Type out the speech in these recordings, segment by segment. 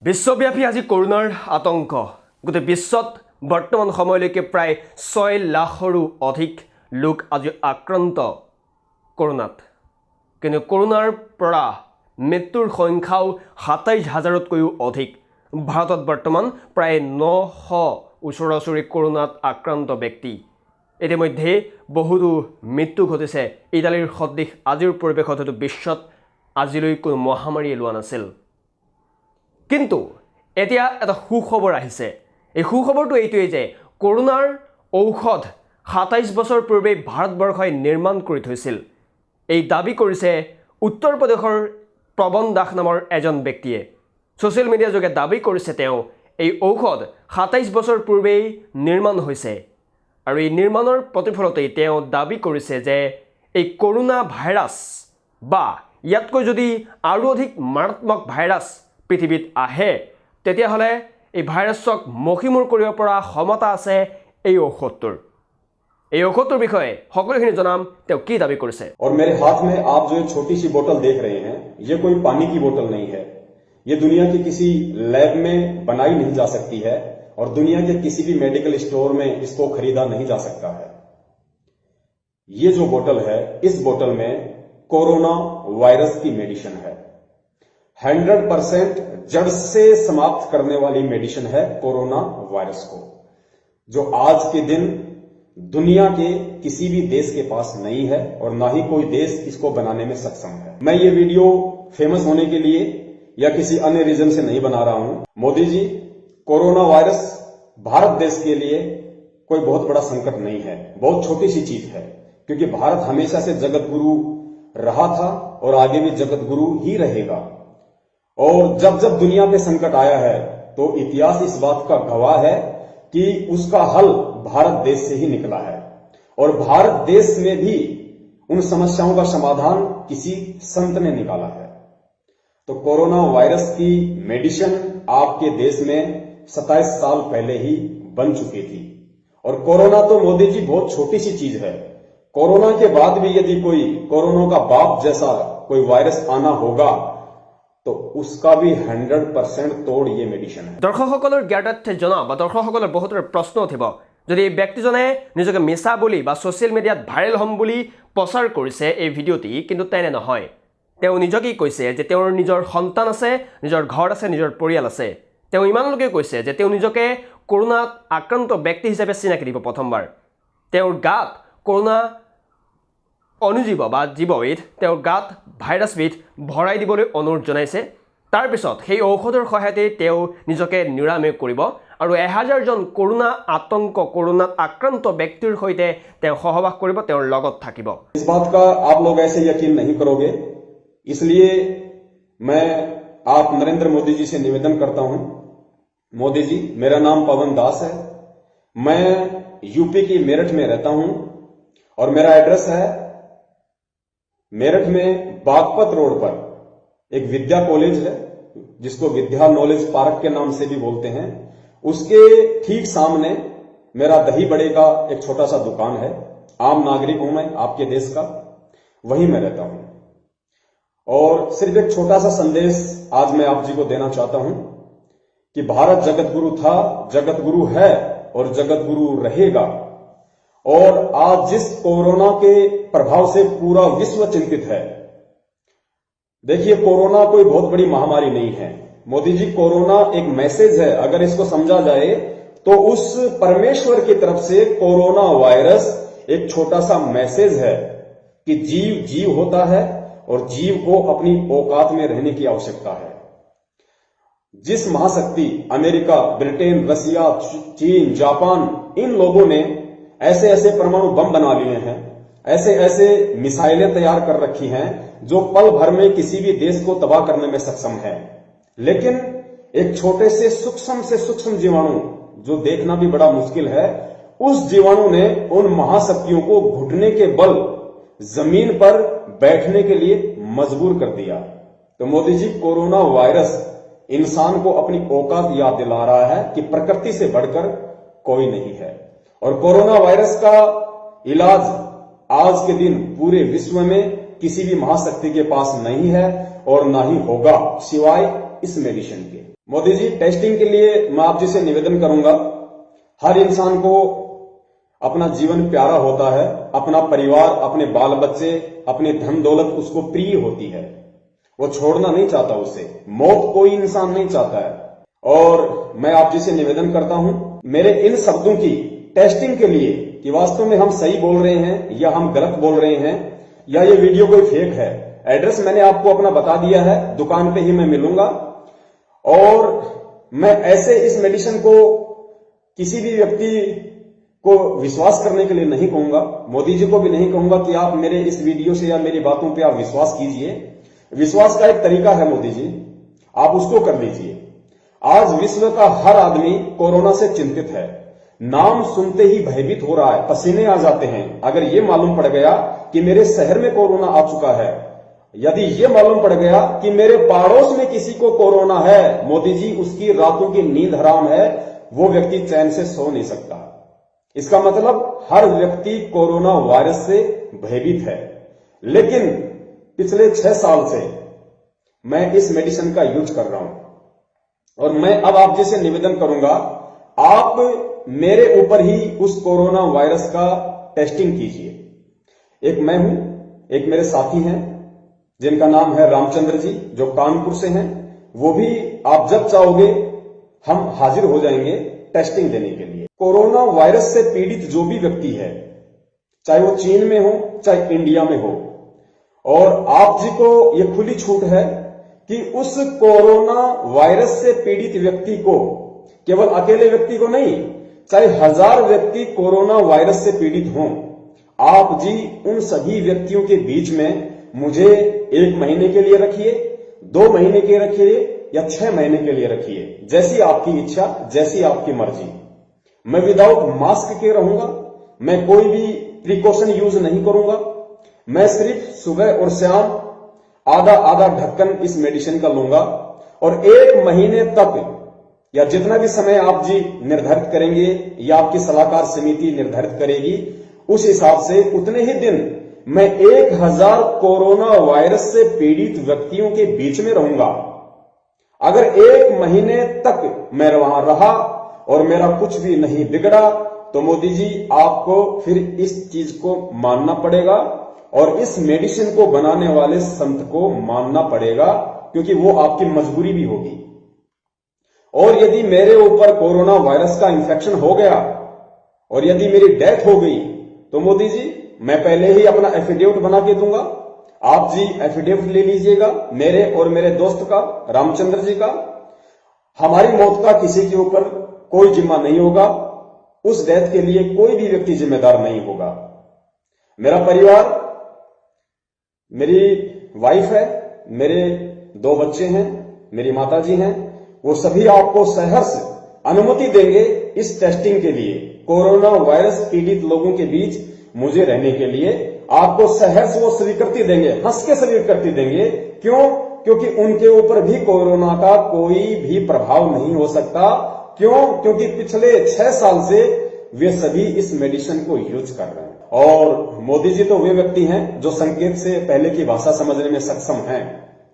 বিশ্বব্যাপী আজি কৰোনাৰ আতংক গোটেই বিশ্বত বৰ্তমান সময়লৈকে প্ৰায় 6 লাখৰো অধিক লোক আজি আক্ৰান্ত কৰোনাত কিন্তু কৰোনাৰ পৰা মৃত্যুৰ সংখ্যাও 27,000তকৈও অধিক ভাৰতত বৰ্তমান প্ৰায় 900 ওচৰা-ওচৰি কৰোনাত আক্ৰান্ত ব্যক্তি ইতিমধ্যে বহুতো মৃত্যু ঘটিছে ইটালীৰ সদৃশ আজিৰ পৰিৱেশত হয়তো বিশ্বত আজিলৈ কোনো মহামাৰীয়ে লোৱা নাছিল কিন্তু এতিয়া এটা সুখবৰ আহিছে এই সুখবৰটো এইটোৱে যে কৰোনাৰ ঔষধ 27 বছৰ পূৰ্বে ভাৰতবৰ্ষই নিৰ্মাণ কৰি থৈছিল এই দাবী কৰিছে উত্তৰ প্ৰদেশৰ প্ৰবন দাস নামৰ এজন ব্যক্তিয়ে সোশ্যাল মিডিয়া যোগে দাবী কৰিছে তেওঁ এই ঔষধ 27 বছৰ পূৰ্বে নিৰ্মাণ হৈছে আৰু এই নিৰ্মাণৰ প্ৰতিফলতে তেওঁ দাবী কৰিছে যে এই কৰোনা ভাইৰাছ বা ইয়াতকৈ যদি আৰু অধিক মাৰাত্মক ভাইৰাছ পৃথিৱীত আহে তেতিয়াহলে এই ভাইৰাছক মখিমূৰ কৰিব পৰা ক্ষমতা আছে এই ঔষধটোৰ বিষয়ে সকলোখিনি জনাম তেওঁ কি দাবী কৰিছে और मेरे हाथ में आप जो छोटी सी बोतल देख रहे हैं ये कोई पानी की बोतल नहीं है ये दुनिया के किसी लैब में बनाई नहीं जा सकती है और दुनिया के किसी भी मेडिकल स्टोर में इसको खरीदा नहीं जा सकता है ये जो बोतल है इस बोतल में कोरोना वायरस की मेडिसिन है 100% जड़ से समाप्त करने वाली मेडिसिन है कोरोना वायरस को जो आज के दिन दुनिया के किसी भी देश के पास नहीं है और ना ही कोई देश इसको बनाने में सक्षम है मैं ये वीडियो फेमस होने के लिए या किसी अन्य रीजन से नहीं बना रहा हूं मोदी जी कोरोना वायरस भारत देश के लिए कोई बहुत बड़ा संकट नहीं है बहुत छोटी सी चीज है क्योंकि भारत हमेशा से जगत गुरु रहा था और आगे भी जगत गुरु ही रहेगा और जब जब दुनिया पे संकट आया है तो इतिहास इस बात का गवाह है कि उसका हल भारत देश से ही निकला है और भारत देश में भी उन समस्याओं का समाधान किसी संत ने निकाला है तो कोरोना वायरस की मेडिसिन आपके देश में 27 साल पहले ही बन चुकी थी और कोरोना तो मोदी जी बहुत छोटी सी चीज है कोरोना के बाद भी यदि कोई कोरोना का बाप जैसा कोई वायरस आना होगा तो उसका भी 100% तोड़ ये मेडिसिन है दर्शकসকলৰ জ্ঞাতাৰ্থে জনা বা দৰ্শকসকলৰ বহুতৰ প্ৰশ্ন উঠিব যদি এই ব্যক্তিজনে নিজকে মিছা বুলি বা সোশ্যাল মিডিয়াত ভাইৰেল হম বুলি প্ৰচাৰ কৰিছে এই ভিডিঅ'টি কিন্তু তেনে নহয় তেওঁ নিজকে কৈছে যে তেওঁৰ নিজৰ সন্তান আছে নিজৰ ঘৰ আছে নিজৰ পৰিয়াল আছে তেওঁ ইমানলৈকে কৈছে যে তেওঁ নিজকে কৰোনাত আক্ৰান্ত ব্যক্তি হিচাপে চিনাকি দিব প্ৰথমবাৰ তেওঁৰ গাত কৰোনা অনুজীৱ বা জীৱবিধ তেওঁৰ গাত ভাইৰাছবিধ ভৰাই দিবলৈ অনুৰোধ জনাইছে তাৰ পিছত সেই ঔষধৰ সহায়তে তেওঁ নিজকে নিৰাময় কৰিব আৰু 1000 জন কৰোনা আতংক কৰোনাত আক্ৰান্ত ব্যক্তিৰ সৈতে তেওঁ সহবাস কৰিব তেওঁৰ লগত থাকিব इस बात का आप लोग ऐसे यकीन नहीं करोगे इसलिए मैं आप नरेंद्र मोदी जी से निवेदन करता हूं मोदी जी मेरा नाम पवन दास है मैं यूपी की मेरठ में रहता हूं और मेरा एड्रेस है मेरठ में बागपत रोड पर एक विद्या कॉलेज है जिसको विद्या नॉलेज पार्क के नाम से भी बोलते हैं उसके ठीक सामने मेरा दही बड़े का एक छोटा सा दुकान है आम नागरिक हूं मैं आपके देश का वहीं मैं रहता हूं और सिर्फ एक छोटा सा संदेश आज मैं आप जी को देना चाहता हूं कि भारत जगत गुरु था जगत गुरु है और जगत गुरु रहेगा और आज जिस कोरोना के प्रभाव से पूरा विश्व चिंतित है देखिए कोरोना कोई बहुत बड़ी महामारी नहीं है मोदी जी कोरोना एक मैसेज है अगर इसको समझा जाए तो उस परमेश्वर की तरफ से कोरोना वायरस एक छोटा सा मैसेज है कि जीव जीव होता है और जीव को अपनी औकात में रहने की आवश्यकता है जिस महाशक्ति अमेरिका ब्रिटेन रसिया चीन जापान इन लोगों ने ऐसे ऐसे परमाणु बम बना लिए हैं ऐसे ऐसे मिसाइलें तैयार कर रखी हैं जो पल भर में किसी भी देश को तबाह करने में सक्षम है लेकिन एक छोटे से सूक्ष्म जीवाणु जो देखना भी बड़ा मुश्किल है उस जीवाणु ने उन महाशक्तियों को घुटने के बल जमीन पर बैठने के लिए मजबूर कर दिया तो मोदी जी कोरोना वायरस इंसान को अपनी औकात याद दिला रहा है कि प्रकृति से बढ़कर कोई नहीं है और कोरोना वायरस का इलाज आज के दिन पूरे विश्व में किसी भी महाशक्ति के पास नहीं है और ना ही होगा सिवाय इस मेडिसिन के मोदी जी, टेस्टिंग के लिए मैं आप जी से निवेदन करूंगा, हर इंसान को अपना जीवन प्यारा होता है, अपना परिवार, अपने बाल बच्चे, अपनी धन दौलत उसको प्रिय होती है, वो छोड़ना नहीं चाहता उसे। मौत कोई इंसान नहीं चाहता है। और मैं आप जी से निवेदन करता हूं, मेरे इन शब्दों की टेस्टिंग के लिए कि वास्तव में हम सही बोल रहे हैं या हम गलत बोल रहे हैं या ये वीडियो कोई फेक है। एड्रेस मैंने आपको अपना बता दिया है, दुकान पे ही मैं मिलूंगा। और मैं ऐसे इस मेडिसिन को किसी भी व्यक्ति को विश्वास करने के लिए नहीं कहूंगा, मोदी जी को भी नहीं कहूंगा कि आप मेरे इस वीडियो से या मेरी बातों पे आप विश्वास कीजिए। विश्वास का एक तरीका है मोदी जी, आप उसको कर लीजिए। आज विश्व का हर आदमी कोरोना से चिंतित है, नाम सुनते ही भयभीत हो रहा है, पसीने आ जाते हैं। अगर ये मालूम पड़ गया कि मेरे शहर में कोरोना आ चुका है, यदि ये मालूम पड़ गया कि मेरे पड़ोस में किसी को कोरोना है, मोदी जी, उसकी रातों की नींद हराम है, वो व्यक्ति चैन से सो नहीं सकता। इसका मतलब हर व्यक्ति कोरोना वायरस से भयभीत है। लेकिन पिछले 6 साल से मैं इस मेडिसिन का यूज कर रहा हूं और मैं अब आप जी से निवेदन करूंगा, आप मेरे ऊपर ही उस कोरोना वायरस का टेस्टिंग कीजिए। एक मैं हूं, एक मेरे साथी हैं जिनका नाम है रामचंद्र जी, जो कानपुर से हैं। वो भी आप जब चाहोगे हम हाजिर हो जाएंगे टेस्टिंग देने के लिए। कोरोना वायरस से पीड़ित जो भी व्यक्ति है, चाहे वो चीन में हो चाहे इंडिया में हो, और आप जी को ये खुली छूट है कि उस कोरोना वायरस से पीड़ित व्यक्ति को, केवल अकेले व्यक्ति को नहीं, चाहे 1000 व्यक्ति कोरोना वायरस से पीड़ित हों, आप जी उन सभी व्यक्तियों के बीच में मुझे 1 महीने के लिए रखिए, 2 महीने के रखिए या 6 महीने के लिए रखिए, जैसी आपकी इच्छा, जैसी आपकी मर्जी। मैं विदाउट मास्क के रहूंगा, मैं कोई भी प्रिकॉशन यूज नहीं करूंगा। मैं सिर्फ सुबह और शाम आधा आधा ढक्कन इस मेडिसिन का लूंगा और 1 महीने तक या जितना भी समय आप जी निर्धारित करेंगे या आपकी सलाहकार समिति निर्धारित करेगी, उस हिसाब से उतने ही दिन मैं 1000 कोरोना वायरस से पीड़ित व्यक्तियों के बीच में रहूंगा। अगर 1 महीने तक मैं वहां रहा और मेरा कुछ भी नहीं बिगड़ा, तो मोदी जी आपको फिर इस चीज को मानना पड़ेगा और इस मेडिसिन को बनाने वाले संत को मानना पड़ेगा, क्योंकि वो आपकी मजबूरी भी होगी। और यदि मेरे ऊपर कोरोना वायरस का इंफेक्शन हो गया और यदि मेरी डेथ हो गई, तो मोदी जी मैं पहले ही अपना एफिडेविट बना के दूंगा। आप जी एफिडेविट ले लीजिएगा मेरे और मेरे दोस्त का, रामचंद्र जी का। हमारी मौत का किसी के ऊपर कोई जिम्मा नहीं होगा, उस डेथ के लिए कोई भी व्यक्ति जिम्मेदार नहीं होगा। मेरा परिवार, मेरी वाइफ है, मेरे 2 बच्चे हैं, मेरी माता जी हैं, वो सभी आपको सहर्ष अनुमति देंगे इस टेस्टिंग के लिए। कोरोना वायरस पीड़ित लोगों के बीच मुझे रहने के लिए आपको सहर्ष वो स्वीकृति देंगे, हंस के स्वीकृति देंगे। क्यों? क्योंकि उनके ऊपर भी कोरोना का कोई भी प्रभाव नहीं हो सकता। क्यों? क्योंकि पिछले 6 साल से वे सभी इस मेडिसिन को यूज कर रहे हैं। और मोदी जी तो वे व्यक्ति हैं जो संकेत से पहले की भाषा समझने में सक्षम हैं,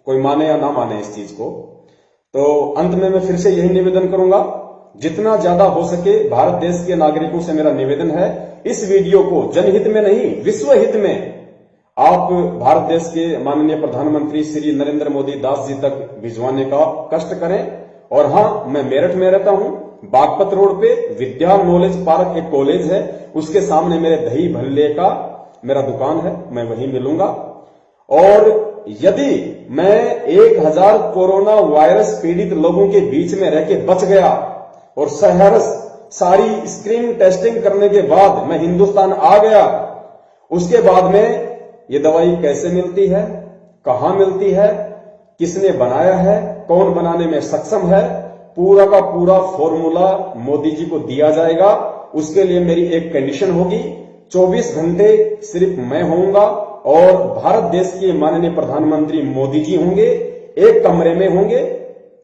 कोई माने या ना माने इस चीज को। तो अंत में मैं फिर से यही निवेदन करूंगा, जितना ज्यादा हो सके भारत देश के नागरिकों से मेरा निवेदन है, इस वीडियो को जनहित में नहीं विश्व हित में आप भारत देश के माननीय प्रधानमंत्री श्री नरेंद्र मोदी दास जी तक भिजवाने का कष्ट करें। और हाँ, मैं मेरठ में रहता हूं, बागपत रोड पे विद्या नॉलेज पार्क एक कॉलेज है, उसके सामने मेरे दही भल्ले का मेरा दुकान है, मैं वहीं मिलूंगा। और यदि मैं 1000 कोरोना वायरस पीड़ित लोगों के बीच में रह के बच गया और सहर्ष सारी स्क्रीन टेस्टिंग करने के बाद मैं हिंदुस्तान आ गया, उसके बाद में ये दवाई कैसे मिलती है, कहां मिलती है, किसने बनाया है, कौन बनाने में सक्षम है, पूरा का पूरा फॉर्मूला मोदी जी को दिया जाएगा। उसके लिए मेरी एक कंडीशन होगी, 24 घंटे सिर्फ मैं होऊंगा और भारत देश के माननीय प्रधानमंत्री मोदी जी होंगे, एक कमरे में होंगे।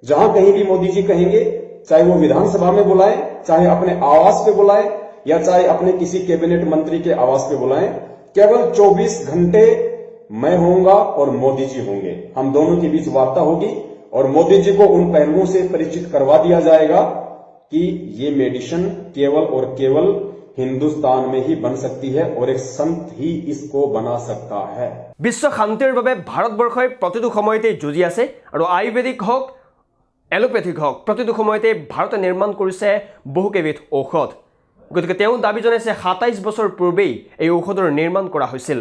जहां कहीं भी मोदी जी कहेंगे, चाहे वो विधानसभा में बुलाएं, चाहे अपने आवास पे बुलाएं या चाहे अपने किसी कैबिनेट मंत्री के आवास पे बुलाएं, केवल 24 घंटे मैं होऊंगा और मोदी जी होंगे। हम दोनों के बीच वार्ता होगी और मोदी जी को उन पहलुओं से परिचित करवा दिया जाएगा कि ये मेडिसिन केवल और केवल हिंदुस्तान में ही बन सकती है और एक संत ही इसको बना सकता है। विश्व शांतिर বাবে ভাৰতবৰ্ষই প্ৰতিটো সময়তে যুঁজি আছে আৰু আয়ুৰ্বেদিক হওক এলোপেথিক হওক প্ৰতিটো সময়তে ভাৰতে নিৰ্মাণ কৰিছে বহুকেইবিধ ঔষধ। গতিকে তেওঁ দাবী জনাইছে 27 বছৰ পূৰ্বেই এই ঔষধৰ নিৰ্মাণ কৰা হৈছিল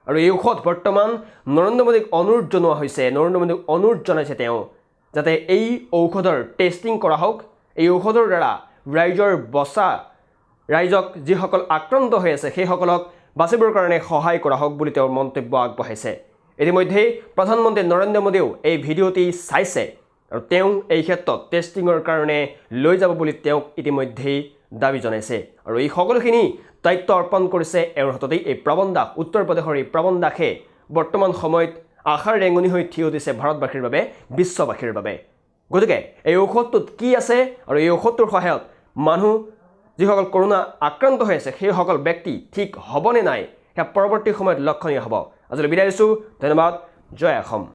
আৰু এই ঔষধ বৰ্তমান নৰেন্দ্ৰ মোদীক অনুৰোধ জনোৱা হৈছে, নৰেন্দ্ৰ মোদীক অনুৰোধ জনাইছে তেওঁ যাতে এই ঔষধৰ টেষ্টিং কৰা হওক, এই ঔষধৰ দ্বাৰা ৰাইজক যিসকল আক্ৰান্ত হৈ আছে সেইসকলক বাচিবৰ কাৰণে সহায় কৰা হওক বুলি তেওঁৰ মন্তব্য আগবঢ়াইছে। ইতিমধ্যে প্ৰধানমন্ত্ৰী নৰেন্দ্ৰ মোদীও এই ভিডিঅ'টি চাইছে আৰু তেওঁ এই ক্ষেত্ৰত টেষ্টিঙৰ কাৰণে লৈ যাব বুলি তেওঁক ইতিমধ্যেই দাবী জনাইছে আৰু এই সকলোখিনি দায়িত্ব অৰ্পণ কৰিছে এওঁৰ হাততেই। এই প্ৰবণ দাস, উত্তৰ প্ৰদেশৰ এই প্ৰবণ দাসে বৰ্তমান সময়ত আশাৰ ৰেঙনি হৈ থিয় দিছে ভাৰতবাসীৰ বাবে, বিশ্ববাসীৰ বাবে। গতিকে এই ঔষধটোত কি আছে আৰু এই ঔষধটোৰ সহায়ত মানুহ যিসকল কৰোণা আক্ৰান্ত হৈ আছে সেইসকল ব্যক্তি ঠিক হ'বনে নাই সেয়া পৰৱৰ্তী সময়ত লক্ষণীয় হ'ব। আজিলৈ বিদায় দিছোঁ, ধন্যবাদ, জয় অসম।